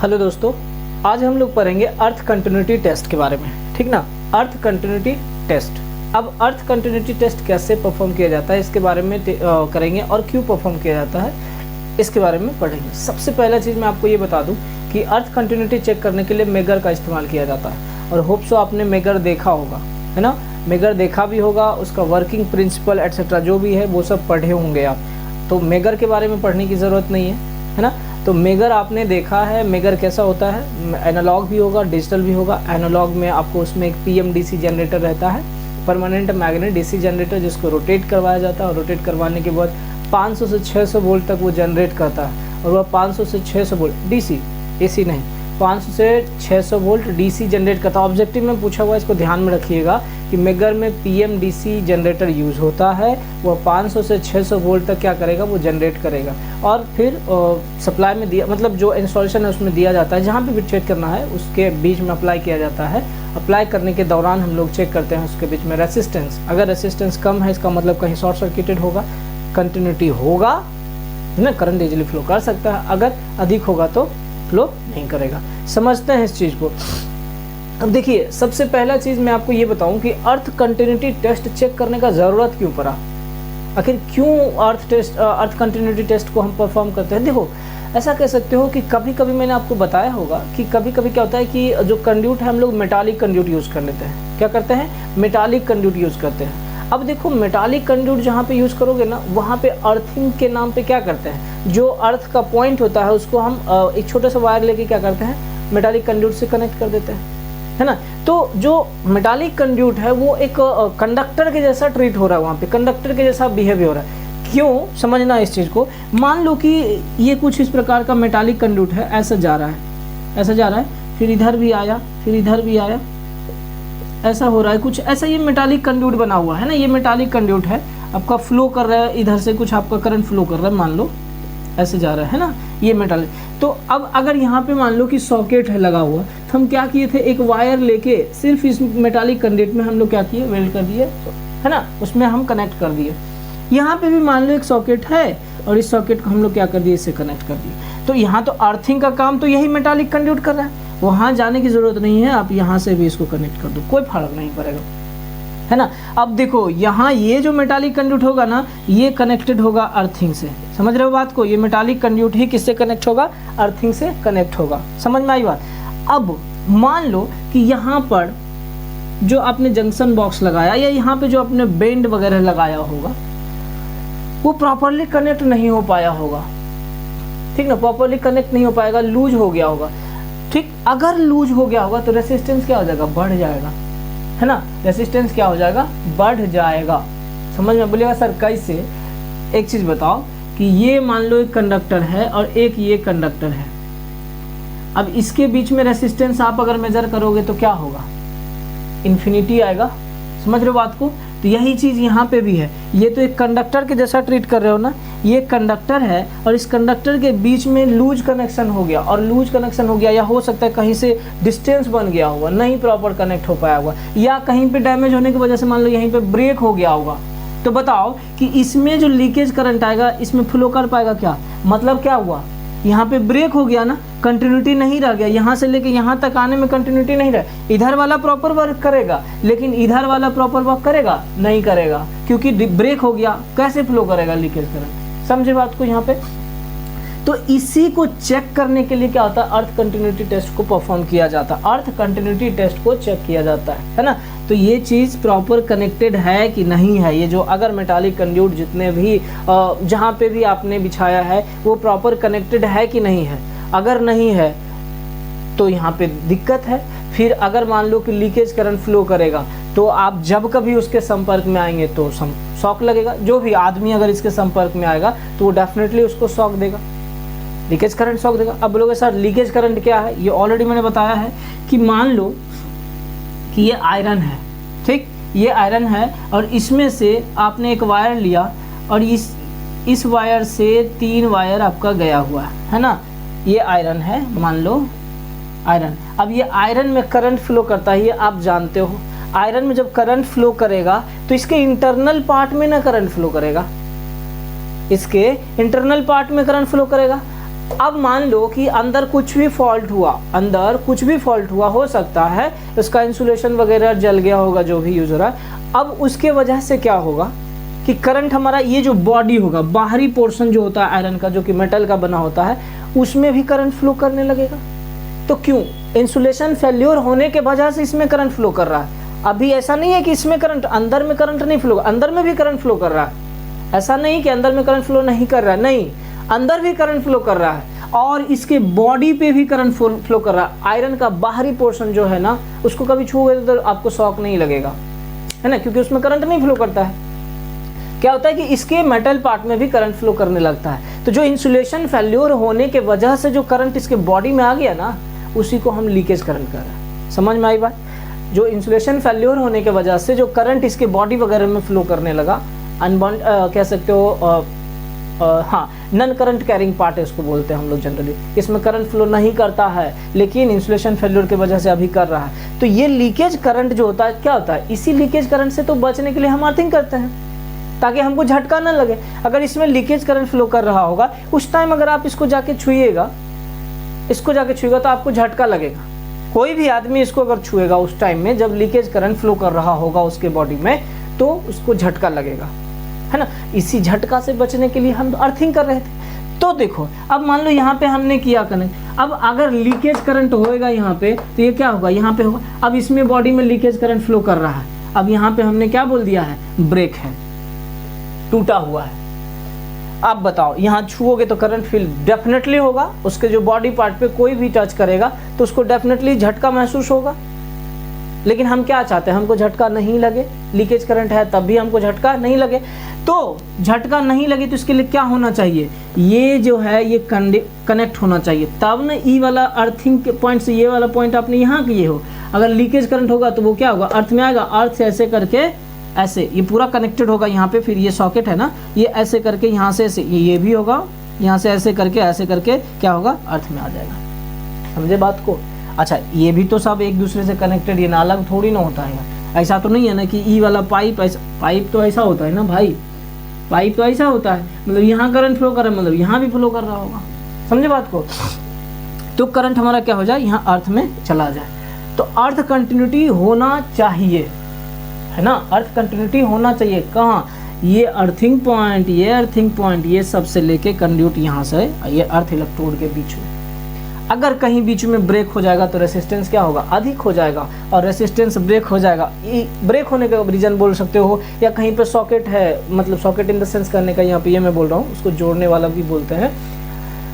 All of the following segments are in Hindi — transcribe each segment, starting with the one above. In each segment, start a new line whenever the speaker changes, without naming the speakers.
हेलो दोस्तों, आज हम लोग पढ़ेंगे अर्थ कंटिन्यूटी टेस्ट के बारे में। ठीक ना, अर्थ कंटिन्यूटी टेस्ट। अब अर्थ कंटिन्यूटी टेस्ट कैसे परफॉर्म किया जाता है इसके बारे में करेंगे और क्यों परफॉर्म किया जाता है इसके बारे में पढ़ेंगे। सबसे पहला चीज़ मैं आपको ये बता दूं कि अर्थ कंटिन्यूटी चेक करने के लिए मेगर का इस्तेमाल किया जाता है और होप सो आपने मेगर देखा होगा, है ना। मेगर देखा भी होगा, उसका वर्किंग प्रिंसिपल एटसेट्रा जो भी है वो सब पढ़े होंगे आप, तो मेगर के बारे में पढ़ने की ज़रूरत नहीं है ना। तो मेगर आपने देखा है, मेगर कैसा होता है, एनालॉग भी होगा डिजिटल भी होगा। एनालॉग में आपको उसमें एक पीएमडीसी जनरेटर रहता है, परमानेंट मैग्नेट डीसी जनरेटर, जिसको रोटेट करवाया जाता है और रोटेट करवाने के बाद 500 से 600 वोल्ट तक वो जनरेट करता है और वह 500 से 600 वोल्ट डीसी, एसी नहीं, 500 से 600 वोल्ट डीसी जनरेट करता है। ऑब्जेक्टिव में पूछा हुआ, इसको ध्यान में रखिएगा कि मेगर में पीएमडीसी जनरेटर यूज़ होता है, वह 500 से 600 वोल्ट तक क्या करेगा, वो जनरेट करेगा और फिर सप्लाई में दिया, मतलब जो इंस्टॉलेशन है उसमें दिया जाता है, जहाँ पे भी चेक करना है उसके बीच में अप्लाई किया जाता है। अप्लाई करने के दौरान हम लोग चेक करते हैं उसके बीच में रेसिस्टेंस। अगर रेसिस्टेंस कम है इसका मतलब कहीं शॉर्ट सर्किटेड होगा, कंटिन्यूटी होगा ना, करंट इजीली फ्लो कर सकता है। अगर अधिक होगा तो फ्लो नहीं करेगा। समझते हैं इस चीज़ को। अब देखिए, सबसे पहला चीज़ मैं आपको ये बताऊं कि अर्थ कंटिन्यूटी टेस्ट चेक करने का ज़रूरत क्यों पड़ा, आखिर क्यों अर्थ कंटिन्यूटी टेस्ट को हम परफॉर्म करते हैं। देखो, ऐसा कह सकते हो कि कभी कभी मैंने आपको बताया होगा कि कभी कभी क्या होता है कि जो कंड्यूट है हम लोग मेटालिक कंड्यूट यूज़ कर लेते हैं। क्या करते हैं, मेटालिक कंड्यूट यूज़ करते हैं। अब देखो, मेटालिक कंड्यूट जहाँ पे यूज़ करोगे ना, वहाँ पे अर्थिंग के नाम पे क्या करते हैं, जो अर्थ का पॉइंट होता है उसको हम एक छोटे सा वायर लेके क्या करते हैं, मेटालिक कंड्यूट से कनेक्ट कर देते हैं, है ना। तो जो मेटालिक कंड्यूट है वो एक कंडक्टर के जैसा ट्रीट हो रहा है, वहाँ पे कंडक्टर के जैसा बिहेव हो रहा है। क्यों, समझना इस चीज़ को। मान लो कि ये कुछ इस प्रकार का मेटालिक कंड्यूट है, ऐसा जा रहा है, ऐसा जा रहा है, फिर इधर भी आया, फिर इधर भी आया, ऐसा हो रहा है कुछ ऐसा। ये मेटालिक कंड्यूट बना हुआ है ना, ये मेटालिक कंड्यूट है, आपका फ्लो कर रहा है, इधर से कुछ आपका करंट फ्लो कर रहा है, मान लो ऐसे जा रहा है ना, ये मेटालिक। तो अब अगर यहाँ पे मान लो कि सॉकेट है लगा हुआ, तो हम क्या किए थे, एक वायर लेके सिर्फ इस मेटालिक कंडक्ट में हम लोग क्या किए, वेल्ड कर दिए, है ना, उसमें हम कनेक्ट कर दिए। यहाँ पे भी मान लो एक सॉकेट है और इस सॉकेट को हम लोग क्या कर दिए, इससे कनेक्ट कर दिए। तो यहाँ तो अर्थिंग का काम तो यही मेटालिक कंड्यूट कर रहा है, वहाँ जाने की ज़रूरत नहीं है, आप यहाँ से भी इसको कनेक्ट कर दो, कोई फर्क नहीं पड़ेगा, है ना। अब देखो, यहाँ ये जो मेटालिक कंड्यूट होगा ना, ये कनेक्टेड होगा अर्थिंग से। समझ रहे हो बात को, ये मेटालिक कंड्यूट ही किससे कनेक्ट होगा, अर्थिंग से कनेक्ट होगा। समझ में आई बात। अब मान लो कि यहाँ पर जो आपने जंक्शन बॉक्स लगाया या यहाँ पे जो आपने बेंड वगैरह लगाया होगा, वो प्रॉपरली कनेक्ट नहीं हो पाया होगा, ठीक ना, प्रॉपरली कनेक्ट नहीं हो पाएगा, लूज हो गया होगा। ठीक, अगर लूज हो गया होगा तो रेसिस्टेंस क्या हो जाएगा, बढ़ जाएगा, है ना, रेसिस्टेंस क्या हो जाएगा, बढ़ जाएगा। समझ में बोलिएगा सर कैसे। एक चीज़ बताओ कि ये मान लो एक कंडक्टर है और एक ये कंडक्टर है। अब इसके बीच में रेसिस्टेंस आप अगर मेजर करोगे तो क्या होगा, इन्फिनिटी आएगा। समझ रहे हो बात को। तो यही चीज़ यहाँ पे भी है, ये तो एक कंडक्टर के जैसा ट्रीट कर रहे हो ना, ये कंडक्टर है और इस कंडक्टर के बीच में लूज कनेक्शन हो गया, और लूज कनेक्शन हो गया या हो सकता है कहीं से डिस्टेंस बन गया होगा, नहीं प्रॉपर कनेक्ट हो पाया होगा, या कहीं पे डैमेज होने की वजह से मान लो यहीं पे ब्रेक हो गया होगा। तो बताओ कि इसमें जो लीकेज करंट आएगा इसमें फ्लो कर पाएगा क्या, मतलब क्या हुआ, यहाँ पे ब्रेक हो गया ना, कंटिन्यूटी नहीं रह गया, यहाँ से लेके यहाँ तक आने में कंटिन्यूटी नहीं रह। इधर वाला प्रॉपर वर्क करेगा लेकिन इधर वाला प्रॉपर वर्क करेगा नहीं करेगा, क्योंकि ब्रेक हो गया, कैसे फ्लो करेगा लीकेज करंट। समझे बात को यहाँ पे। तो इसी को चेक करने के लिए क्या होता है, अर्थ कंटिन्यूटी टेस्ट को परफॉर्म किया जाता है, अर्थ कंटिन्यूटी टेस्ट को चेक किया जाता है ना। तो ये चीज़ प्रॉपर कनेक्टेड है कि नहीं है, ये जो अगर मेटालिक कंड्यूट जितने भी जहाँ पे भी आपने बिछाया है वो प्रॉपर कनेक्टेड है कि नहीं है। अगर नहीं है तो यहाँ पे दिक्कत है। फिर अगर मान लो कि लीकेज करंट फ्लो करेगा तो आप जब कभी उसके संपर्क में आएंगे तो शॉक लगेगा। जो भी आदमी अगर इसके संपर्क में आएगा तो वो डेफिनेटली उसको शॉक देगा, लीकेज करंट शॉक देगा। अब बोलोगे सर लीकेज करंट क्या है, ये ऑलरेडी मैंने बताया है कि मान लो कि ये आयरन है, ठीक, ये आयरन है और इसमें से आपने एक वायर लिया और इस वायर से 3 वायर आपका गया हुआ है ना, ये आयरन है, मान लो आयरन। अब ये आयरन में करंट फ्लो करता है, ये आप जानते हो। आयरन में जब करंट फ्लो करेगा तो इसके इंटरनल पार्ट में ना करंट फ्लो करेगा, इसके इंटरनल पार्ट में करंट फ्लो करेगा। अब मान लो कि अंदर कुछ भी फॉल्ट हुआ, हो सकता है इसका इंसुलेशन वगैरह जल गया होगा, जो भी यूज हो रहा है। अब उसके वजह से क्या होगा कि करंट हमारा ये जो बॉडी होगा, बाहरी पोर्शन जो होता है आयरन का, जो कि मेटल का बना होता है, उसमें भी करंट फ्लो करने लगेगा। तो क्यों? इंसुलेशन फेल्योर होने के वजह से इसमें करंट फ्लो कर रहा है। अभी ऐसा नहीं है कि इसमें करंट, अंदर में करंट नहीं फ्लो, अंदर में भी करंट फ्लो कर रहा है। ऐसा नहीं कि अंदर में करंट फ्लो नहीं कर रहा है, नहीं, अंदर भी करंट फ्लो कर रहा है और इसके बॉडी पे भी करंट फ्लो कर रहा है। आयरन का बाहरी पोर्शन जो है ना, उसको कभी छूओगे तो आपको शॉक नहीं लगेगा, है ना, क्योंकि उसमें करंट नहीं फ्लो करता है। क्या होता है कि इसके मेटल पार्ट में भी करंट फ्लो करने लगता है। तो जो इंसुलेशन फेल्योर होने के वजह से जो करंट इसके बॉडी में आ गया ना, उसी को हम लीकेज करंट कर रहे हैं। समझ में आई बात? जो इंसुलेशन फेल्योर होने के वजह से जो करंट इसके बॉडी वगैरह में फ्लो करने लगा, अनबॉन्ड कह सकते हो, हाँ, नन करंट कैरिंग पार्ट है उसको बोलते हैं हम लोग जनरली। इसमें करंट फ्लो नहीं करता है, लेकिन इंसुलेशन फेल्योर की वजह से अभी कर रहा है। तो ये लीकेज करंट जो होता है, क्या होता है, इसी लीकेज करंट से तो बचने के लिए हम अर्थिंग करते हैं, ताकि हमको झटका न लगे। अगर इसमें लीकेज करंट फ्लो कर रहा होगा, उस टाइम अगर आप इसको जाके छुएगा तो आपको झटका लगेगा। कोई भी आदमी इसको अगर छुएगा उस टाइम में, जब लीकेज करंट फ्लो कर रहा होगा उसके बॉडी में, तो उसको झटका लगेगा, है ना। इसी झटका से बचने के लिए हम अर्थिंग कर रहे थे। तो देखो, अब मान लो यहाँ पे हमने किया कनेक्ट, अब अगर लीकेज करंट होएगा यहाँ पे, तो ये क्या होगा, यहाँ पे होगा। अब इसमें बॉडी में लीकेज करंट फ्लो कर रहा है, अब यहाँ पे हमने क्या बोल दिया है, ब्रेक है, टूटा हुआ है। अब बताओ, यहाँ छुओगे तो करंट फील डेफिनेटली होगा, उसके जो बॉडी पार्ट पे कोई भी टच करेगा तो उसको डेफिनेटली झटका महसूस होगा। लेकिन हम क्या चाहते हैं, हमको झटका नहीं लगे। लीकेज करंट है तब भी हमको झटका नहीं लगे। तो झटका नहीं लगे तो इसके लिए क्या होना चाहिए, ये जो है ये कनेक्ट होना चाहिए, तब ना ई वाला अर्थिंग के पॉइंट से ये वाला पॉइंट आपने यहाँ किए हो। अगर लीकेज करंट होगा तो वो क्या होगा, अर्थ में आएगा, अर्थ से ऐसे करके ऐसे ये पूरा कनेक्टेड होगा यहाँ पे, फिर ये सॉकेट है ना, ये ऐसे करके यहाँ से ऐसे, ये भी होगा, यहाँ से ऐसे करके क्या होगा, अर्थ में आ जाएगा। समझे बात को? अच्छा, ये भी तो सब एक दूसरे से कनेक्टेड, ये ना अलग थोड़ी ना होता है। ऐसा तो नहीं है ना कि ई वाला पाइप तो ऐसा होता है ना भाई, पाइप तो ऐसा होता है, मतलब यहाँ करंट फ्लो कर रहा है, मतलब यहाँ भी फ्लो कर रहा होगा। समझे बात को? तो करंट हमारा क्या हो जाए, यहाँ अर्थ में चला जाए। तो अर्थ कंटिन्यूटी होना चाहिए, है ना, अर्थ कंटिन्यूटी होना चाहिए। कहाँ, ये अर्थिंग पॉइंट, ये सबसे लेके कंड्यूट यहाँ से ये अर्थ इलेक्ट्रोड के बीच में। अगर कहीं बीच में ब्रेक हो जाएगा तो रेसिस्टेंस क्या होगा, अधिक हो जाएगा, और रेसिस्टेंस ब्रेक हो जाएगा। ब्रेक होने का रीजन बोल सकते हो, या कहीं पे सॉकेट है, मतलब सॉकेट इन द सेंस करने का यहाँ पे ये मैं बोल रहा हूँ, उसको जोड़ने वाला भी बोलते हैं,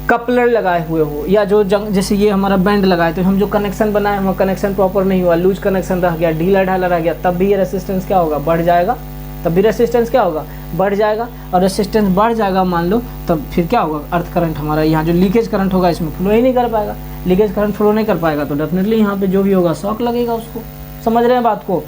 कपलर लगाए हुए हो, या जो जैसे ये हमारा बैंड लगाए, तो हम जो कनेक्शन बनाए वो कनेक्शन प्रॉपर नहीं हुआ, लूज कनेक्शन रह गया, ढीला ढाला रह गया, तब भी ये रेसिस्टेंस क्या होगा, बढ़ जाएगा। तब भी रेसिस्टेंस क्या होगा, बढ़ जाएगा। और रेसिस्टेंस बढ़ जाएगा मान लो, तब फिर क्या होगा, अर्थ करंट हमारा यहाँ जो लीकेज करंट होगा इसमें फ्लो ही नहीं कर पाएगा। लीकेज करंट फ्लो नहीं कर पाएगा तो डेफिनेटली यहाँ पे जो भी होगा शॉक लगेगा उसको। समझ रहे हैं बात को?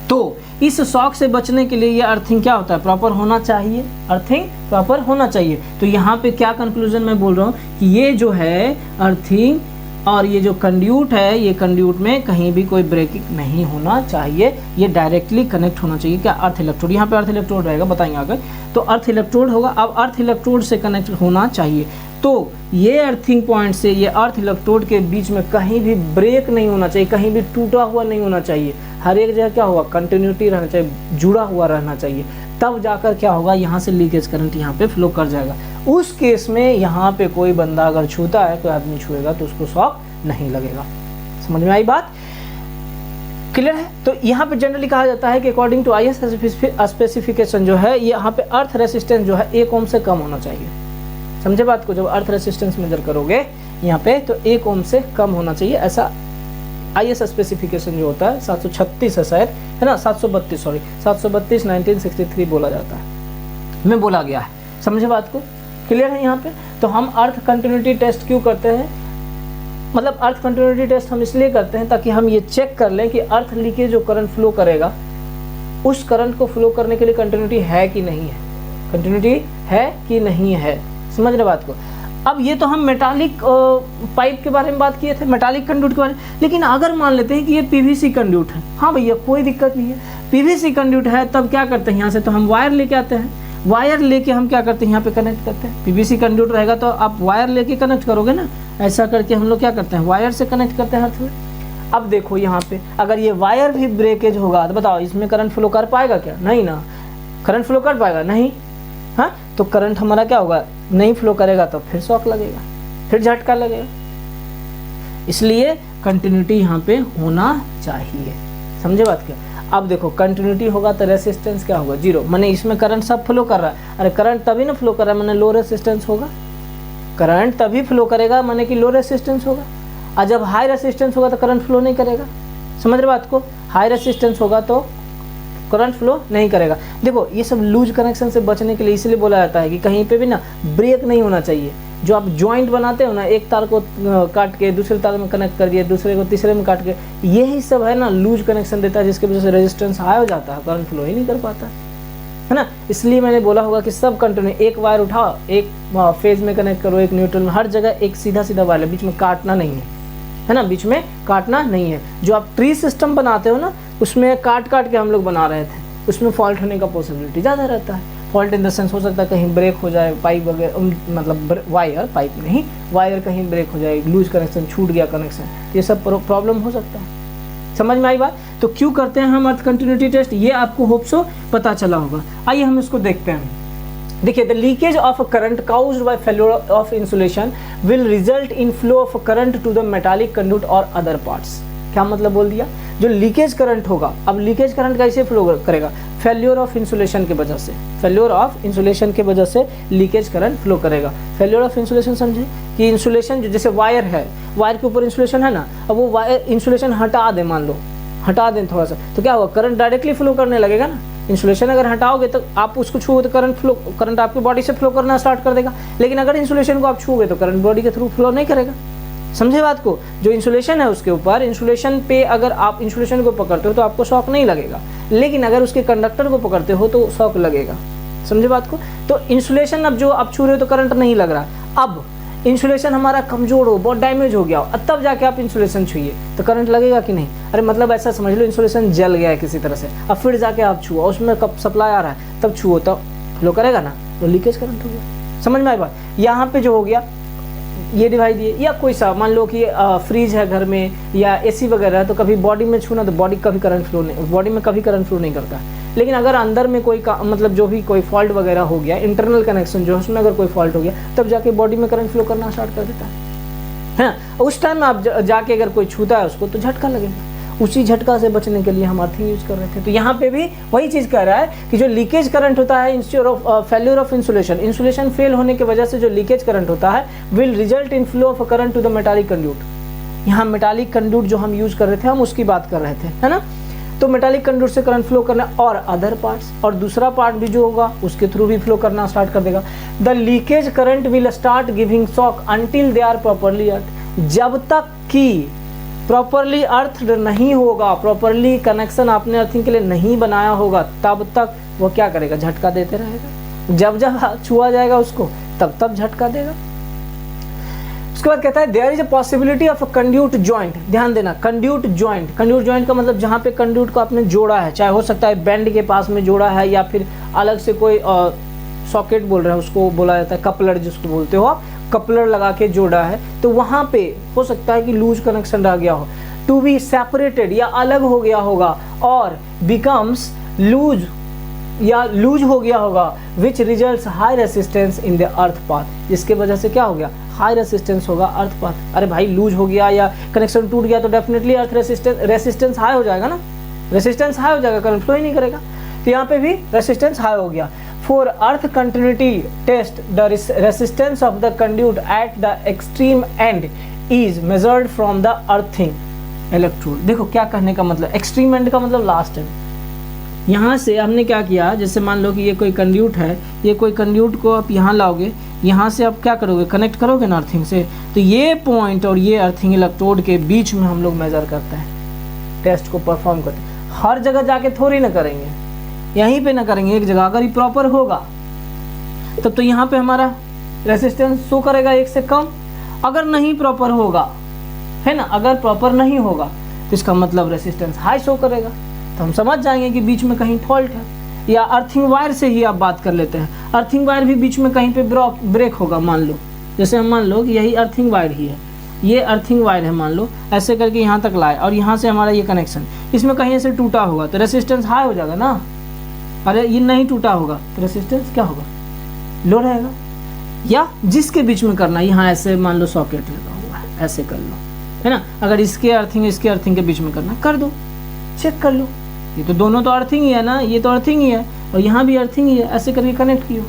तो इस शॉक से बचने के लिए ये अर्थिंग क्या होता है, प्रॉपर होना चाहिए, अर्थिंग प्रॉपर होना चाहिए। तो यहाँ पे क्या कंक्लूजन मैं बोल रहा हूँ कि ये जो है अर्थिंग और ये जो कंड्यूट है, ये कंड्यूट में कहीं भी कोई ब्रेकिंग नहीं होना चाहिए, ये डायरेक्टली कनेक्ट होना चाहिए। क्या, अर्थ इलेक्ट्रोड, यहाँ पे अर्थ इलेक्ट्रोड रहेगा, बताएंगे आगे। तो अर्थ इलेक्ट्रोड होगा, अब अर्थ इलेक्ट्रोड से कनेक्ट होना चाहिए। तो ये अर्थिंग पॉइंट से ये अर्थ इलेक्ट्रोड के बीच में कहीं भी ब्रेक नहीं होना चाहिए, कहीं भी टूटा हुआ नहीं होना चाहिए, हर एक जगह क्या होगा, कंटिन्यूटी रहना चाहिए, जुड़ा हुआ रहना चाहिए। तब जाकर क्या होगा, यहाँ से लीकेज करंट यहाँ पे फ्लो कर जाएगा। उस केस में यहाँ पे कोई बंदा अगर छूता है, कोई आदमी छुएगा तो उसको शॉक नहीं लगेगा। समझ में आई बात? क्लियर है? तो यहाँ पे जनरली कहा जाता है कि अकॉर्डिंग टू आईएस स्पेसिफिकेशन जो है, यहाँ पे अर्थ रेसिस्टेंस जो है 1 ओम से कम होना चाहिए। समझे बात को? जब अर्थ रेसिस्टेंस मेजर करोगे यहाँ पे तो 1 ओम से कम होना चाहिए, ऐसा आईएस स्पेसिफिकेशन जो होता है 736 है शायद, है ना, 732 सॉरी 732 1963 बोला जाता है, में बोला गया है। समझे बात को? क्लियर है यहाँ पे? तो हम अर्थ कंटिन्यूटी टेस्ट क्यों करते हैं, मतलब अर्थ कंटिन्यूटी टेस्ट हम इसलिए करते हैं ताकि हम ये चेक कर लें कि अर्थ लीकेज जो करंट फ्लो करेगा, उस करंट को फ्लो करने के लिए कंटिन्यूटी है कि नहीं है, कंटिन्यूटी है कि नहीं है। समझ रहे बात को? अब ये तो हम मेटालिक पाइप के बारे में बात किए थे, मेटालिक कंड्यूट के बारे में, लेकिन अगर मान लेते हैं कि ये पीवीसी कंड्यूट है, हाँ भैया कोई दिक्कत नहीं है, पीवीसी कंड्यूट है, तब क्या करते हैं, यहाँ से तो हम वायर लेके आते हैं, वायर लेके हम क्या करते हैं, यहाँ पे कनेक्ट करते हैं। पीवीसी कंडक्टर रहेगा तो आप वायर लेके कनेक्ट करोगे ना, ऐसा करके हम लोग क्या करते हैं, वायर से कनेक्ट करते हैं अर्थ में। अब देखो यहाँ पे अगर ये वायर भी ब्रेकेज होगा तो बताओ इसमें करंट फ्लो कर पाएगा क्या, नहीं ना, करंट फ्लो कर पाएगा नहीं, हाँ, तो करंट हमारा क्या होगा, नहीं फ्लो करेगा तो फिर शॉक लगेगा, फिर झटका लगेगा। इसलिए कंटिन्यूटी यहाँ पे होना चाहिए, समझे बात क्या। अब देखो कंटिन्यूटी होगा तो रेसिस्टेंस क्या होगा, जीरो, माने इसमें करंट सब फ्लो कर रहा है, अरे करंट तभी ना फ्लो कर रहा है, माने लो रेसिस्टेंस होगा, करंट तभी फ्लो करेगा माने कि लो रेसिस्टेंस होगा। और जब हाई रेसिस्टेंस होगा तो करंट फ्लो नहीं करेगा, समझ रहे बात को, हाई रेसिस्टेंस होगा तो करंट फ्लो नहीं करेगा। देखो ये सब लूज कनेक्शन से बचने के लिए इसलिए बोला जाता है कि कहीं पे भी ना ब्रेक नहीं होना चाहिए। जो आप जॉइंट बनाते हो ना, एक तार को काट के दूसरे तार में कनेक्ट कर दिया, दूसरे को तीसरे में काट के, यही सब है ना लूज कनेक्शन देता है, जिसकी वजह से रेजिस्टेंस हाई हो जाता है, करंट फ्लो ही नहीं कर पाता है ना। इसलिए मैंने बोला होगा कि सब कंटिन्यू, एक वायर उठाओ, एक फेज में कनेक्ट करो, एक न्यूट्रल में, हर जगह एक सीधा सीधा वायर है, बीच में काटना नहीं है ना, बीच में काटना नहीं है। जो आप ट्री सिस्टम बनाते हो ना, उसमें काट काट के हम लोग बना रहे थे, उसमें फॉल्ट होने का पॉसिबिलिटी ज़्यादा रहता है। फॉल्ट इन द सेंस हो सकता है कहीं ब्रेक हो जाए, पाइप वगैरह, मतलब वायर, पाइप नहीं, वायर कहीं ब्रेक हो जाए, लूज कनेक्शन, छूट गया कनेक्शन, ये सब प्रॉब्लम हो सकता है। समझ में आई बात। तो क्यों करते हैं हम अर्थ कंटिन्यूटी टेस्ट, ये आपको होप सो पता चला होगा। आइए हम इसको देखते हैं। देखिए, the leakage of a current caused by failure of insulation will result in flow of current to the metallic conduct और अदर पार्ट्स। क्या मतलब बोल दिया, जो लीकेज करंट होगा, अब लीकेज करंट कैसे फ्लो करेगा, फेल्योर ऑफ इंसुलेशन की वजह से, फेल्योर ऑफ इंसुलेशन की वजह से लीकेज करंट फ्लो करेगा। फेल्योर ऑफ इंसुलेशन समझे कि इंसुलेशन जो, जैसे वायर है, वायर के ऊपर इंसुलेशन है ना, अब वो वायर इंसुलेशन हटा दे, मान लो हटा दें थोड़ा सा, तो क्या होगा, करंट डायरेक्टली फ्लो करने लगेगा ना। इंसुलेशन अगर हटाओगे तो आप उसको छूओगे तो करंट आपकी बॉडी से फ्लो करना स्टार्ट कर देगा, लेकिन अगर इंसुलेशन को आप छूओगे तो करंट बॉडी के थ्रू फ्लो नहीं करेगा। समझे बात को, जो इंसुलेशन है उसके ऊपर, इंसुलेशन पे अगर आप इंसुलेशन को पकड़ते हो तो आपको शॉक नहीं लगेगा, लेकिन अगर उसके कंडक्टर को पकड़ते हो तो शॉक लगेगा। समझे बात को। तो इंसुलेशन अब जो आप छू रहे हो तो करंट नहीं लग रहा, अब इंसुलेशन हमारा कमजोर हो, बहुत डैमेज हो गया हो, तब जाके आप इंसुलेशन छुइए तो करंट लगेगा कि नहीं। अरे मतलब ऐसा समझ लो इंसुलेशन जल गया है किसी तरह से, अब फिर जाके आप छुओ, उसमें कब सप्लाई आ रहा है तब छुओ, तब फ्लो करेगा ना, तो लीकेज करंट हो गया। समझ में आई बात। यहाँ पे जो हो गया ये डिवाइड दिए, या कोई सा मान लो कि फ्रिज है घर में या एसी वगैरह है, तो कभी बॉडी में छूना तो बॉडी कभी करंट फ्लो नहीं, बॉडी में कभी करंट फ्लो नहीं करता है। लेकिन अगर अंदर में कोई मतलब जो भी कोई फॉल्ट वगैरह हो गया, इंटरनल कनेक्शन जो है उसमें अगर कोई फॉल्ट हो गया, तब जाके बॉडी में करंट फ्लो करना स्टार्ट कर देता है। उस टाइम में आप जाके अगर कोई छूता है उसको तो झटका लगेगा। उसी झटका से बचने के लिए हम अर्थिंग यूज कर रहे थे। तो यहाँ पे भी वही चीज़ कह रहा है कि जो लीकेज करंट होता है instead of failure of insulation, insulation fail होने की वजह से जो लीकेज करंट होता है will result in flow of current to the metallic conduit. यहाँ मेटालिक कंड्यूट जो हम यूज कर रहे थे, हम उसकी बात कर रहे थे, है ना। तो मेटालिक कंड्यूट से करंट फ्लो करना और अदर पार्ट्स, और दूसरा पार्ट भी जो होगा उसके थ्रू भी फ्लो करना स्टार्ट कर देगा। The leakage current will start giving shock until they are properly earth. जब तक कि प्रॉपरली अर्थ नहीं होगा, प्रॉपरली कनेक्शन आपने अर्थिंग के लिए नहीं बनाया होगा, तब तक वो क्या करेगा, झटका देते रहेगा। जब जब छुआ जाएगा उसको तब तब झटका देगा। उसके बाद कहता है there is a possibility of a conduit joint. ध्यान देना, कंड्यूट जॉइंट, कंड्यूट जॉइंट का मतलब जहाँ पे कंड्यूट को आपने जोड़ा है, चाहे हो सकता है बेंड के पास में जोड़ा है या फिर अलग से कोई सॉकेट बोल रहे हैं उसको बोला जाता है, कपलर जिसको बोलते हो आप, कपलर लगा के जोड़ा है, तो वहाँ पे हो सकता है कि लूज कनेक्शन रह गया हो, टू बी सेपरेटेड या अलग हो गया होगा, और बिकम्स लूज या लूज हो गया होगा, which results high resistance in the earth path. जिसके वजह से क्या हो गया, हाई रेसिस्टेंस होगा अर्थ पाथ। अरे भाई लूज हो गया या कनेक्शन टूट गया तो डेफिनेटली अर्थ रेसिस्टेंस हाई हो जाएगा ना, रेसिस्टेंस हाई हो जाएगा, करंट फ्लो ही नहीं करेगा। तो यहाँ पे भी रेसिस्टेंस हाई हो गया। For earth continuity test, the resistance of the conduit at the extreme end is measured from the earthing electrode। देखो क्या कहने का मतलब, एक्सट्रीम एंड का मतलब लास्ट एंड। यहाँ से हमने क्या किया, जैसे मान लो कि ये कोई कंड्यूट है, ये कोई कंड्यूट को आप यहाँ लाओगे, यहाँ से आप क्या करोगे, कनेक्ट करोगे ना अर्थिंग से, तो ये पॉइंट और ये अर्थिंग इलेक्ट्रोड के बीच में हम लोग मेजर करते हैं, टेस्ट को परफॉर्म करते हैं। हर जगह जाके थोड़ी ना करेंगे, यहीं पे ना करेंगे, एक जगह। अगर ये प्रॉपर होगा तब तो यहाँ पे हमारा रेसिस्टेंस शो करेगा एक से कम, अगर नहीं प्रॉपर होगा, है ना, अगर प्रॉपर नहीं होगा तो इसका मतलब रेसिस्टेंस हाई शो करेगा, तो हम समझ जाएंगे कि बीच में कहीं फॉल्ट है। या अर्थिंग वायर से ही आप बात कर लेते हैं। अर्थिंग वायर भी बीच में कहीं पे ब्रेक होगा, मान लो, जैसे हम मान लो कि यही अर्थिंग वायर ही है, ये अर्थिंग वायर है, मान लो ऐसे करके यहाँ तक लाए और यहाँ से हमारा ये कनेक्शन, इसमें कहीं से टूटा होगा तो रेसिस्टेंस हाई हो जाएगा ना। अरे ये नहीं टूटा होगा तो रेसिस्टेंस क्या होगा, लो रहेगा। या जिसके बीच में करना, यहाँ ऐसे मान लो सॉकेट लगा हुआ है, ऐसे कर लो, है ना। अगर इसके अर्थिंग के बीच में करना, कर दो, चेक कर लो, ये तो दोनों तो अर्थिंग ही है ना, ये तो अर्थिंग ही है और यहाँ भी अर्थिंग ही है, ऐसे करके कनेक्ट किया,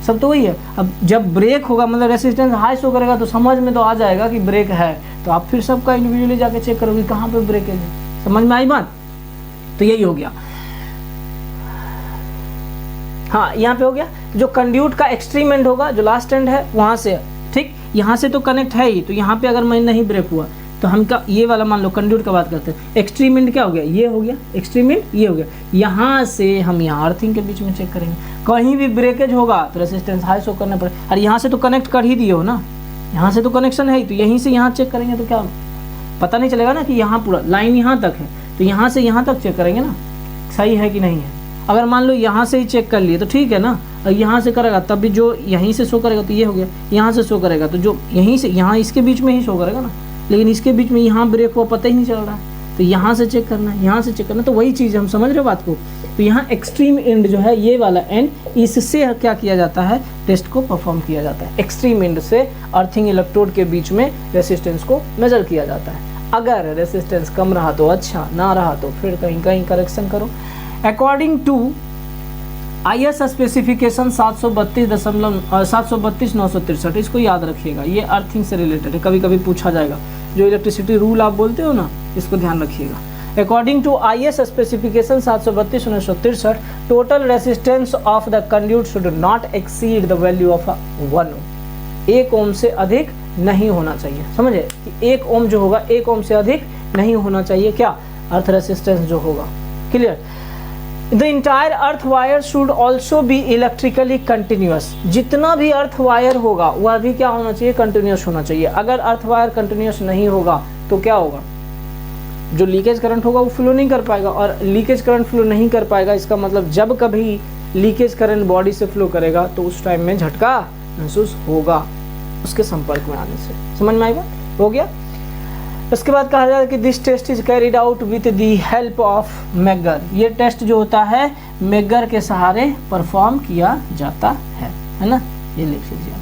सब तो वही है। अब जब ब्रेक होगा मतलब रेसिस्टेंस हाई शो करेगा तो समझ में तो आ जाएगा कि ब्रेक है, तो आप फिर सबका इंडिविजुअली जाके चेक करोगे कहाँ पे ब्रेकेज है। समझ में आई बात? तो यही हो गया। हाँ, यहाँ पे हो गया। जो कंड्यूट का एक्सट्रीम एंड होगा, जो लास्ट एंड है वहाँ से, ठीक, यहाँ से तो कनेक्ट है ही, तो यहाँ पे अगर मैं नहीं ब्रेक हुआ तो हम क्या, ये वाला मान लो कंड्यूट का बात करते हैं, एक्सट्रीम एंड क्या हो गया, ये हो गया एक्सट्रीम एंड, ये हो गया। यहाँ से हम यहाँ अर्थिंग के बीच में चेक करेंगे, कहीं भी ब्रेकेज होगा तो रेसिस्टेंस हाई शो करना पड़ेगा। अरे यहाँ से तो कनेक्ट कर ही दिए हो ना, यहाँ से तो कनेक्शन है ही, तो यहीं से यहाँ चेक करेंगे तो क्या पता नहीं चलेगा ना कि यहाँ पूरा लाइन यहाँ तक है, तो यहाँ से यहाँ तक चेक करेंगे ना सही है कि नहीं है। अगर मान लो यहाँ से ही चेक कर लिए तो ठीक है ना, और यहाँ से करेगा तब भी जो यहीं से शो करेगा तो ये हो गया, यहाँ से शो करेगा तो जो यहीं से यहाँ इसके बीच में ही शो करेगा ना, लेकिन इसके बीच में यहाँ ब्रेक हुआ पता ही नहीं चल रहा है, तो यहाँ से चेक करना है, यहाँ से चेक करना, तो वही चीज़ हम समझ रहे हो बात को। तो यहाँ एक्सट्रीम एंड जो है, ये वाला एंड, इससे क्या किया जाता है, टेस्ट को परफॉर्म किया जाता है। एक्सट्रीम एंड से अर्थिंग इलेक्ट्रोड के बीच में रेसिस्टेंस को मेजर किया जाता है। अगर रेसिस्टेंस कम रहा तो अच्छा, ना रहा तो फिर कहीं कहीं करेक्शन करो। अकॉर्डिंग टू IS स्पेसिफिकेशन 732.963, इसको याद रखिएगा, ये अर्थिंग से रिलेटेड है, कभी कभी पूछा जाएगा। जो इलेक्ट्रिसिटी रूल आप बोलते हो ना, इसको ध्यान रखिएगा। According to IS specification 732.963, total resistance of the conduit should not exceed the value of 1 ohm. 1 ohm से अधिक नहीं होना चाहिए, समझे कि 1 ओम जो होगा 1 ओम से अधिक नहीं होना चाहिए, क्या, अर्थ रेसिस्टेंस जो होगा। Clear? The entire earth wire should also be electrically continuous. जितना भी अर्थ वायर होगा वह भी क्या होना चाहिए, कंटिन्यूअस होना चाहिए। अगर अर्थ वायर कंटिन्यूअस नहीं होगा तो क्या होगा, जो लीकेज करंट होगा वो फ्लो नहीं कर पाएगा, और लीकेज करंट फ्लो नहीं कर पाएगा, इसका मतलब जब कभी लीकेज करंट बॉडी से फ्लो करेगा तो उस टाइम में झटका महसूस होगा उसके संपर्क में आने से। समझ में आएगा? हो गया। उसके बाद कहा जाता है कि this test is carried out with the help of megger. ये टेस्ट जो होता है मेगर के सहारे परफॉर्म किया जाता है ना, ये लिख लीजिए।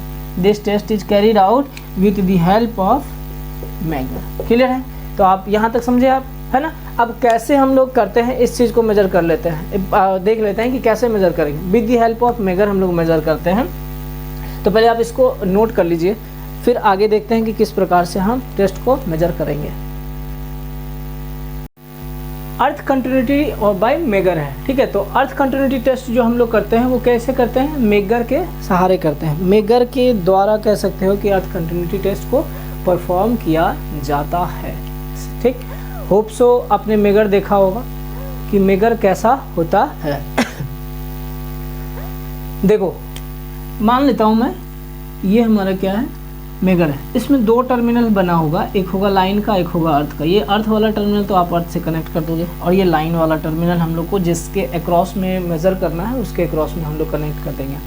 This test is carried out with the help of megger. Clear है? तो आप यहाँ तक समझे आप, है ना। अब कैसे हम लोग करते हैं इस चीज़ को मेजर कर लेते हैं, देख लेते हैं कि कैसे मेजर करेंगे। With the help of megger हम लोग मेजर करते हैं। तो पहले आप इसको नोट कर लीजिए, फिर आगे देखते हैं कि किस प्रकार से हम टेस्ट को मेजर करेंगे। अर्थ कंटिन्यूटी और बाय मेगर है, ठीक है। तो अर्थ कंटिन्यूटी टेस्ट जो हम लोग करते हैं वो कैसे करते हैं, मेगर के सहारे करते हैं। मेगर के द्वारा कह सकते हो कि अर्थ कंटिन्यूटी टेस्ट को परफॉर्म किया जाता है, ठीक। होप सो आपने मेगर देखा होगा कि मेगर कैसा होता है। देखो मान लेता हूँ मैं, ये हमारा क्या है, मेगर है। इसमें 2 टर्मिनल बना होगा, एक होगा लाइन का, एक होगा अर्थ का। ये अर्थ वाला टर्मिनल तो आप अर्थ से कनेक्ट कर दोगे, और ये लाइन वाला टर्मिनल हम लोग को जिसके अक्रॉस में मेज़र करना है उसके अक्रॉस में हम लोग कनेक्ट कर देंगे।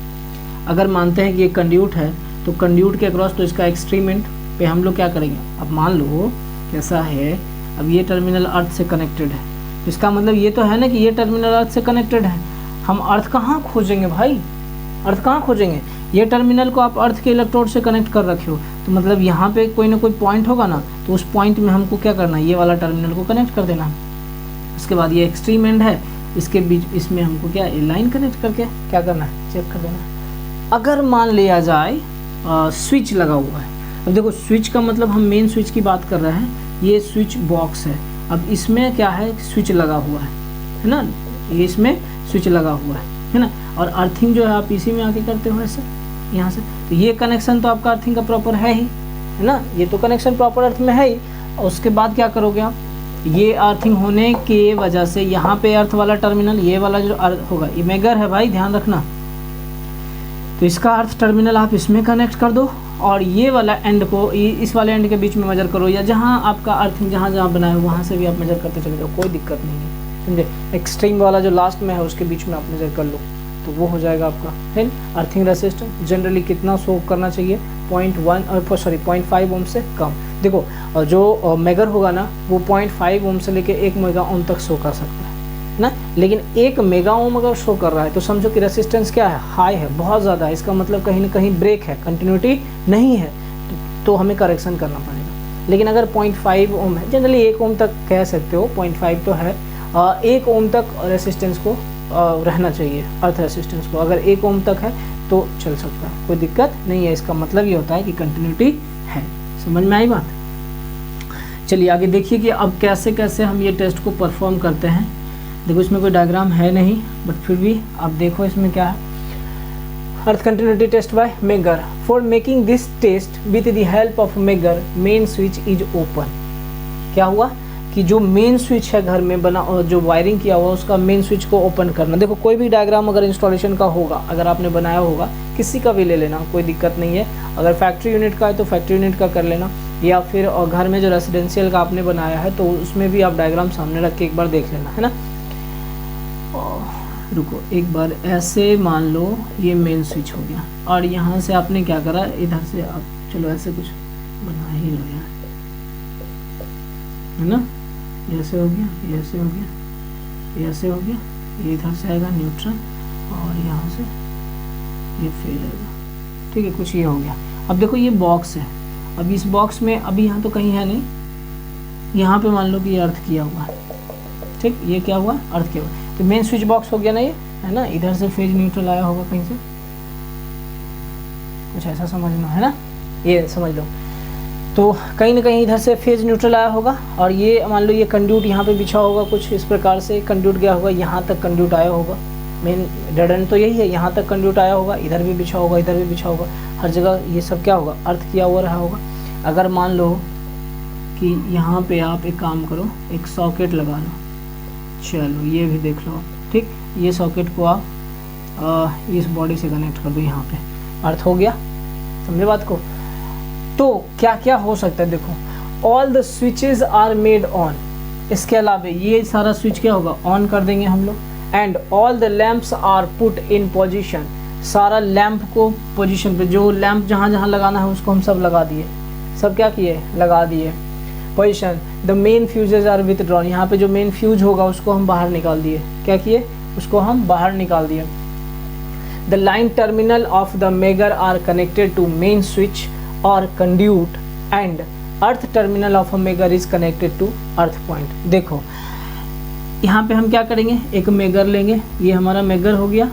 अगर मानते हैं कि ये कंड्यूट है तो कंड्यूट के अक्रॉस तो इसका एक्सट्रीम एंड पे हम लोग क्या करेंगे। अब मान लो कैसा है, अब ये टर्मिनल अर्थ से कनेक्टेड है, तो इसका मतलब ये तो है ना कि ये टर्मिनल अर्थ से कनेक्टेड है। हम अर्थ कहाँ खोजेंगे भाई, अर्थ कहाँ खोजेंगे। ये टर्मिनल को आप अर्थ के इलेक्ट्रोड से कनेक्ट कर रखे हो, तो मतलब यहाँ पे कोई ना कोई पॉइंट होगा ना, तो उस पॉइंट में हमको क्या करना है, ये वाला टर्मिनल को कनेक्ट कर देना। उसके बाद ये एक्सट्रीम एंड है, इसके बीच इसमें हमको क्या लाइन कनेक्ट करके क्या करना है, चेक कर देना। अगर मान लिया जाए स्विच लगा हुआ है, अब देखो स्विच का मतलब हम मेन स्विच की बात कर रहे हैं, ये स्विच बॉक्स है। अब इसमें क्या है, स्विच लगा हुआ है ना, ये इसमें स्विच लगा हुआ है ना। और अर्थिंग जो है आप इसी में आके करते हो ऐसे यहाँ से, तो ये कनेक्शन तो आपका अर्थिंग का प्रॉपर है ही, है ना, ये तो कनेक्शन प्रॉपर अर्थ में है ही। और उसके बाद क्या करोगे आप, ये अर्थिंग होने के वजह से यहाँ पे अर्थ वाला टर्मिनल, ये वाला जो अर्थ होगा, ये मेगर है भाई, ध्यान रखना। तो इसका अर्थ टर्मिनल आप इसमें कनेक्ट कर दो, और ये वाला एंड को इस वाले एंड के बीच में मेजर करो, या जहाँ आपका अर्थिंग जहाँ जहाँ बनाए हो वहाँ से भी आप मेजर करते चले जाओ, कोई दिक्कत नहीं है। समझे। एक्सट्रीम वाला जो लास्ट में है उसके बीच में आप मेजर कर लो तो वो हो जाएगा आपका। देन अर्थिंग रेसिस्टेंस जनरली कितना शो करना चाहिए, 0.5 ओम से कम। देखो जो मेगर होगा ना वो 0.5 ओम से लेके 1 मेगा ओम तक शो कर सकता है ना, लेकिन 1 मेगा ओम अगर शो कर रहा है तो समझो कि रेसिस्टेंस क्या है, हाई है, बहुत ज़्यादा है। इसका मतलब कहीं ना कहीं ब्रेक है, कंटिन्यूटी नहीं है, तो हमें करेक्शन करना पड़ेगा। लेकिन अगर 0.5 ओम है, जनरली 1 ओम तक कह सकते हो, 0.5 तो है, 1 ओम तक रेसिस्टेंस को रहना चाहिए, अर्थ रेसिस्टेंस को। अगर 1 ओम तक है तो चल सकता है, कोई दिक्कत नहीं है। इसका मतलब ये होता है कि कंटिन्यूटी है। समझ में आई बात। चलिए आगे देखिए कि अब कैसे कैसे हम ये टेस्ट को परफॉर्म करते हैं। देखो इसमें कोई डायग्राम है नहीं, बट फिर भी आप देखो इसमें क्या है। Earth continuity test by megger. For making this test with the help of megger main switch is open. क्या हुआ कि जो मेन स्विच है घर में बना और जो वायरिंग किया हुआ उसका मेन स्विच को ओपन करना। देखो कोई भी डायग्राम अगर इंस्टॉलेशन का होगा, अगर आपने बनाया होगा, किसी का भी ले लेना, कोई दिक्कत नहीं है। अगर फैक्ट्री यूनिट का है तो फैक्ट्री यूनिट का कर लेना, या फिर घर में जो रेसिडेंशियल का आपने बनाया है तो उसमें भी आप डायग्राम सामने रख के एक बार देख लेना, है ना। रुको एक बार, ऐसे मान लो ये मेन स्विच हो गया और यहाँ से आपने क्या करा, इधर से आप चलो ऐसे कुछ बना ही लो यार, है ना। ऐसे हो गया, ऐसे हो गया, ऐसे हो गया, ये इधर से आएगा न्यूट्रल और यहाँ से ये फेल आएगा, ठीक है। कुछ ये हो गया। अब देखो ये बॉक्स है, अब इस बॉक्स में अभी यहाँ तो कहीं है नहीं, यहाँ पे मान लो कि ये अर्थ किया हुआ है, ठीक, ये क्या हुआ, अर्थ किया हुआ। तो मेन स्विच बॉक्स हो गया ना ये, है ना। इधर से फेज न्यूट्रल आया होगा कहीं से, कुछ ऐसा समझना, है ना, ये समझ लो। तो कहीं ना कहीं इधर से फेज न्यूट्रल आया होगा और ये मान लो ये कंड्यूट यहाँ पे बिछा होगा, कुछ इस प्रकार से कंड्यूट गया होगा, यहाँ तक कंड्यूट आया होगा। मेन डेड एंड तो यही है, यहाँ तक कंड्यूट आया होगा, इधर भी बिछा होगा, इधर भी बिछा होगा, हर जगह ये सब क्या होगा, अर्थ किया हुआ रहा होगा। अगर मान लो कि यहाँ पे आप एक काम करो, एक सॉकेट लगा लो, चलो ये भी देख लो, ठीक। ये सॉकेट को आप इस बॉडी से कनेक्ट कर दो, यहाँ पे अर्थ हो गया, समझे बात को। तो क्या क्या हो सकता है, देखो all the switches are made on. इसके अलावा ये सारा स्विच क्या होगा, ऑन कर देंगे हम लोग। And all the lamps are put in position. सारा लैंप को पोजीशन पे, जो लैंप जहाँ जहाँ लगाना है उसको हम सब लगा दिए, सब क्या किए, लगा दिए position. The main fuses are withdrawn. यहाँ पे जो मेन फ्यूज होगा उसको हम बाहर निकाल दिए, क्या किए, उसको हम बाहर निकाल दिए। The line terminal of the megger are connected to main switch और conduit and earth terminal of a megger is connected to earth point. देखो यहाँ पे हम क्या करेंगे, एक मेगर लेंगे, ये हमारा मेगर हो गया।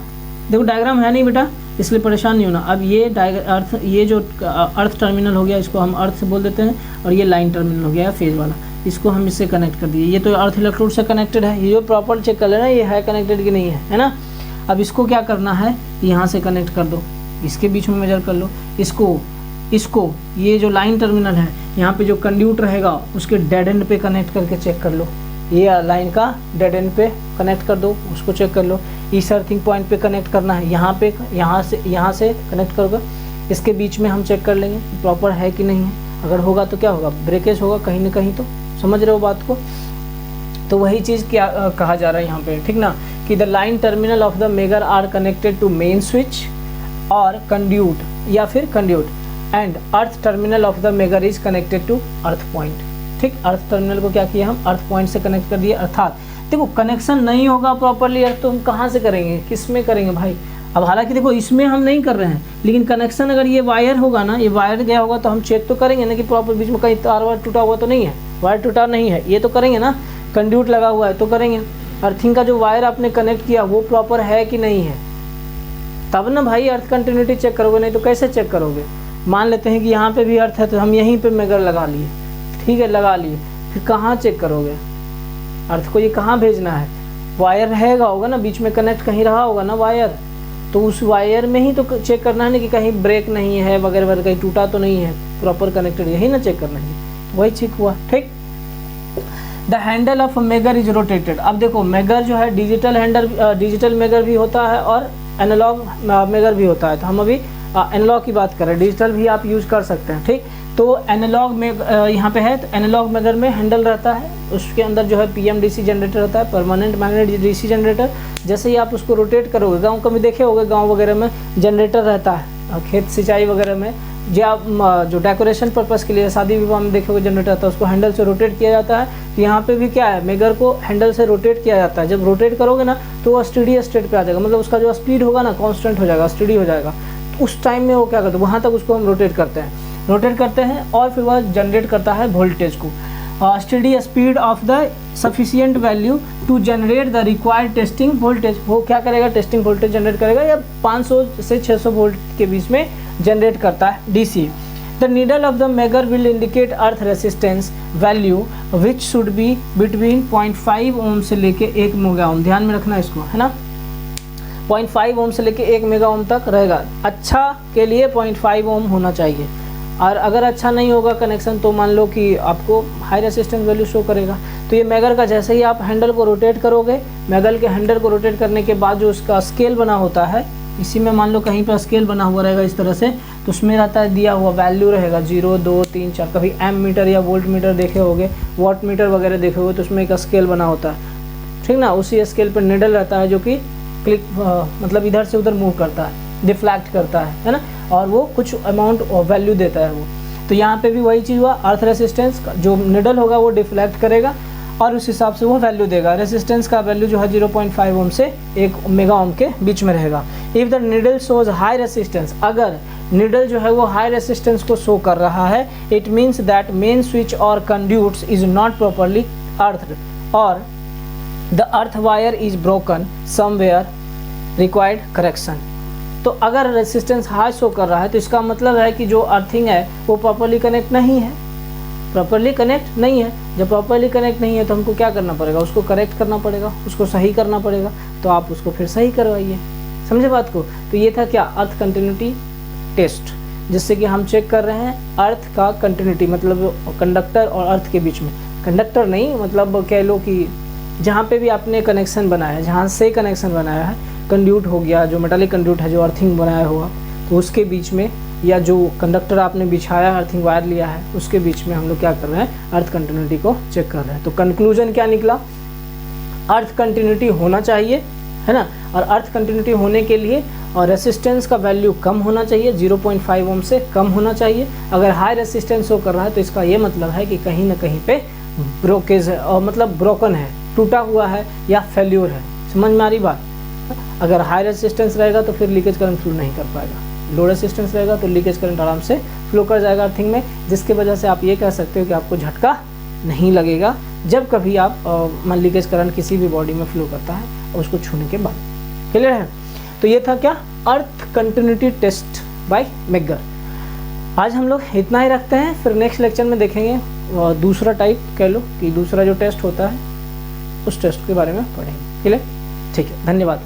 देखो डायग्राम है नहीं बेटा, इसलिए परेशान नहीं होना। अब ये अर्थ, ये जो अर्थ टर्मिनल हो गया इसको हम अर्थ से बोल देते हैं, और ये लाइन टर्मिनल हो गया फेज वाला, इसको हम इससे कनेक्ट कर दिए। ये तो अर्थ इलेक्ट्रोड से कनेक्टेड है, ये जो प्रॉपर चेक कर लेना ये है कनेक्टेड कि नहीं है ना। अब इसको क्या करना है, यहाँ से कनेक्ट कर दो, इसके बीच में मेजर कर लो। इसको ये जो लाइन टर्मिनल है यहाँ पे जो कंड्यूट रहेगा उसके डेड एंड पे कनेक्ट करके चेक कर लो। ये लाइन का डेड एंड पे कनेक्ट कर दो, उसको चेक कर लो। इस अर्थिंग पॉइंट पे कनेक्ट करना है, यहाँ पे, यहाँ से कनेक्ट करोगे, इसके बीच में हम चेक कर लेंगे प्रॉपर है कि नहीं है। अगर होगा तो क्या होगा, ब्रेकेज होगा कहीं ना कहीं, तो समझ रहे हो बात को। तो वही चीज़ क्या कहा जा रहा है यहाँ पे, ठीक ना, कि the line terminal of the megger are connected to main switch और कंड्यूट या फिर conduit and earth terminal of the megger is connected to earth point, ठीक। अर्थ टर्मिनल को क्या किया हम, अर्थ पॉइंट से कनेक्ट कर दिए। अर्थात देखो कनेक्शन नहीं होगा प्रॉपरली अर्थ तो हम कहाँ से करेंगे, किस में करेंगे भाई। अब हालांकि देखो इसमें हम नहीं कर रहे हैं, लेकिन कनेक्शन अगर ये वायर होगा ना, ये वायर गया होगा तो हम चेक तो करेंगे ना कि प्रॉपर बीच में कहीं तार वायर टूटा हुआ तो नहीं है, वायर टूटा नहीं है, ये तो करेंगे ना। कंड्यूट लगा हुआ है तो करेंगे। अर्थिंग का जो वायर आपने कनेक्ट किया वो प्रॉपर है कि नहीं है, तब ना भाई अर्थ कंटिन्यूटी चेक करोगे, नहीं तो कैसे चेक करोगे। मान लेते हैं कि यहाँ पे भी अर्थ है तो हम यहीं पे मेगर लगा लिए, ठीक है, लगा लिए, फिर कहाँ चेक करोगे अर्थ को, ये कहाँ भेजना है। वायर रहेगा होगा ना बीच में, कनेक्ट कहीं रहा होगा ना वायर, तो उस वायर में ही तो चेक करना है ना कि कहीं ब्रेक नहीं है वगैरह वगैरह, कहीं टूटा तो नहीं है, प्रॉपर कनेक्टेड, यही ना चेक करना है। वही चेक हुआ, ठीक। The handle of megger is rotated. अब देखो मेगर जो है डिजिटल मेगर भी होता है और एनालॉग मेगर भी होता है, तो हम अभी एनालॉग की बात करें, डिजिटल भी आप यूज कर सकते हैं, ठीक। तो एनालॉग में यहाँ पे है, तो एनालॉग मेगर में हैंडल रहता है, उसके अंदर जो है PMDC जनरेटर रहता है, परमानेंट मैग्नेट डीसी जनरेटर। जैसे ही आप उसको रोटेट करोगे, गांव कभी देखे होंगे, गांव वगैरह में जनरेटर रहता है, खेत सिंचाई वगैरह में जो डेकोरेशन पर्पस के लिए शादी विवाह में देखे हुए जनरेटर आता है, उसको हैंडल से रोटेट किया जाता है। तो यहाँ पे भी क्या है, मेगर को हैंडल से रोटेट किया जाता है। जब रोटेट करोगे ना तो वो स्टडी स्टेट पे आ जाएगा, मतलब उसका जो स्पीड होगा ना कांस्टेंट हो जाएगा, स्टडी हो जाएगा। तो उस टाइम में वो क्या करते हैं, वहाँ तक उसको हम रोटेट करते हैं और फिर वह जनरेट करता है वोल्टेज को, steady speed of the sufficient value to generate the required testing voltage. वो क्या करेगा, टेस्टिंग वोल्टेज जनरेट करेगा, या 500 से 600 वोल्ट के बीच में जनरेट करता है DC. The needle of the megger will indicate earth resistance value which should be between 0.5 ओम से लेके 1 मेगा ओम। ध्यान में रखना इसको, है ना, 0.5 ओम से लेके 1 मेगा ओम तक रहेगा। अच्छा के लिए 0.5 ओम होना चाहिए, और अगर अच्छा नहीं होगा कनेक्शन तो मान लो कि आपको हाई रेसिस्टेंस वैल्यू शो करेगा। तो ये मेगर का जैसे ही आप हैंडल को रोटेट करोगे, मेगर के हैंडल को रोटेट करने के बाद जो उसका स्केल बना होता है, इसी में मान लो कहीं पर स्केल बना हुआ रहेगा इस तरह से, तो उसमें रहता है दिया हुआ वैल्यू रहेगा 0, 2, 3, 4। कभी एम मीटर या वोल्ट मीटर देखे होगे, वाट मीटर वगैरह देखे होगे, तो उसमें एक स्केल बना होता है, ठीक ना। उसी स्केल पर निडल रहता है जो कि क्लिक मतलब इधर से उधर मूव करता है, डिफ्लेक्ट करता है ना, और वो कुछ अमाउंट वैल्यू देता है वो। तो यहाँ पे भी वही चीज़ हुआ, अर्थ रेसिस्टेंस जो निडल होगा वो डिफ्लेक्ट करेगा और उस हिसाब से वो वैल्यू देगा। रेसिस्टेंस का वैल्यू जो है 0.5 ओम से 1 मेगा ओम के बीच में रहेगा। If the needle shows high resistance, अगर निडल जो है वो हाई रेसिस्टेंस को शो कर रहा है, it means that main switch और कंड्यूट्स इज नॉट प्रॉपरली अर्थड और the earth wire is broken somewhere required correction. तो अगर रेसिस्टेंस हाई शो कर रहा है तो इसका मतलब है कि जो अर्थिंग है वो प्रॉपरली कनेक्ट नहीं है, जब प्रॉपरली कनेक्ट नहीं है तो हमको क्या करना पड़ेगा, उसको करेक्ट करना पड़ेगा, उसको सही करना पड़ेगा। तो आप उसको फिर सही करवाइए, समझे बात को। तो ये था क्या, अर्थ कंटिन्यूटी टेस्ट, जिससे कि हम चेक कर रहे हैं अर्थ का कंटिन्यूटी, मतलब कंडक्टर और अर्थ के बीच में, कंडक्टर नहीं मतलब कह लो कि जहाँ पे भी आपने कनेक्शन बनाया है, जहाँ से कनेक्शन बनाया है, कंड्यूट हो गया, जो मेटालिक कंड्यूट है, जो अर्थिंग बनाया हुआ, तो उसके बीच में, या जो कंडक्टर आपने बिछाया, अर्थिंग वायर लिया है, उसके बीच में हम लोग क्या कर रहे हैं, अर्थ कंटिन्यूटी को चेक कर रहे हैं। तो कंक्लूजन क्या निकला, अर्थ कंटिन्यूटी होना चाहिए, है ना, और अर्थ कंटिन्यूटी होने के लिए और रेसिस्टेंस का वैल्यू कम होना चाहिए, 0.5 ओम से कम होना चाहिए। अगर हाई रेसिस्टेंस शो कर रहा है तो इसका ये मतलब है कि कहीं ना कहीं पे ब्रोकेज है, और मतलब ब्रोकन है, टूटा हुआ है या फेल्यूर है। समझ में आ रही बात। अगर हाई रेसिस्टेंस रहेगा तो फिर लीकेज करंट फ्लो नहीं कर पाएगा, लो रेसिस्टेंस रहेगा तो लीकेज करंट आराम से फ्लो कर जाएगा अर्थिंग में, जिसकी वजह से आप ये कह सकते हो कि आपको झटका नहीं लगेगा जब कभी आप मान लीकेज करंट किसी भी बॉडी में फ्लो करता है और उसको छूने के बाद। क्लियर है। तो ये था क्या, अर्थ कंटिन्यूटी टेस्ट बाय मेगर। आज हम लोग इतना ही रखते हैं, फिर नेक्स्ट लेक्चर में देखेंगे दूसरा टाइप, कह लो कि दूसरा जो टेस्ट होता है उस टेस्ट के बारे में पढ़ेंगे। क्लियर, ठीक है, धन्यवाद।